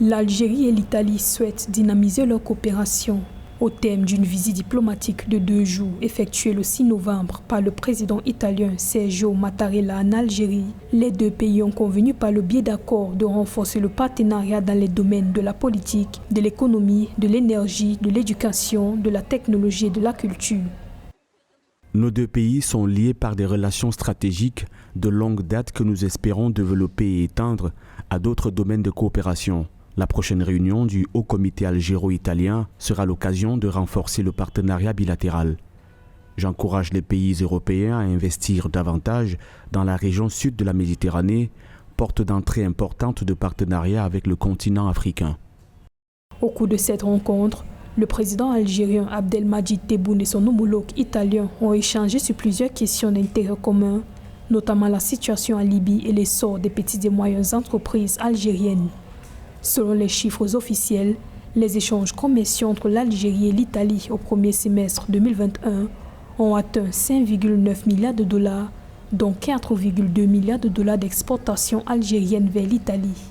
L'Algérie et l'Italie souhaitent dynamiser leur coopération. Au thème d'une visite diplomatique de 2 jours effectuée le 6 novembre par le président italien Sergio Mattarella en Algérie, les 2 pays ont convenu par le biais d'accords de renforcer le partenariat dans les domaines de la politique, de l'économie, de l'énergie, de l'éducation, de la technologie et de la culture. Nos 2 pays sont liés par des relations stratégiques de longue date que nous espérons développer et étendre à d'autres domaines de coopération. La prochaine réunion du Haut Comité algéro-italien sera l'occasion de renforcer le partenariat bilatéral. J'encourage les pays européens à investir davantage dans la région sud de la Méditerranée, porte d'entrée importante de partenariat avec le continent africain. Au cours de cette rencontre, le président algérien Abdelmadjid Tebboune et son homologue italien ont échangé sur plusieurs questions d'intérêt commun, notamment la situation en Libye et l'essor des petites et moyennes entreprises algériennes. Selon les chiffres officiels, les échanges commerciaux entre l'Algérie et l'Italie au premier semestre 2021 ont atteint 5,9 milliards de dollars, dont 4,2 milliards de dollars d'exportation algérienne vers l'Italie.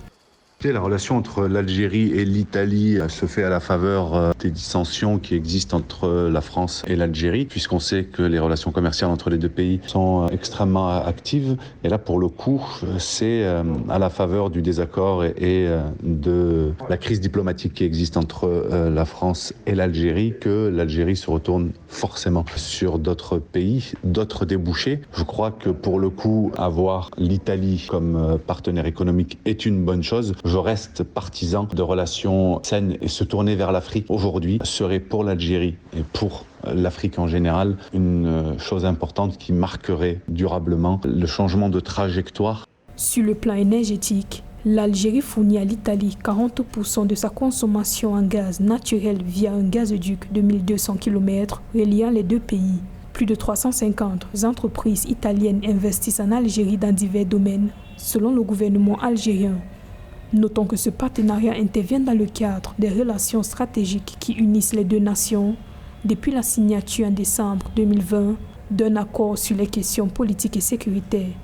La relation entre l'Algérie et l'Italie se fait à la faveur des dissensions qui existent entre la France et l'Algérie, puisqu'on sait que les relations commerciales entre les 2 pays sont extrêmement actives. Et là, pour le coup, c'est à la faveur du désaccord et de la crise diplomatique qui existe entre la France et l'Algérie que l'Algérie se retourne forcément sur d'autres pays, d'autres débouchés. Je crois que pour le coup, avoir l'Italie comme partenaire économique est une bonne chose. Je reste partisan de relations saines et se tourner vers l'Afrique aujourd'hui serait pour l'Algérie et pour l'Afrique en général une chose importante qui marquerait durablement le changement de trajectoire. Sur le plan énergétique, l'Algérie fournit à l'Italie 40% de sa consommation en gaz naturel via un gazoduc de 1200 km reliant les 2 pays. Plus de 350 entreprises italiennes investissent en Algérie dans divers domaines, selon le gouvernement algérien. Notons que ce partenariat intervient dans le cadre des relations stratégiques qui unissent les 2 nations depuis la signature en décembre 2020 d'un accord sur les questions politiques et sécuritaires.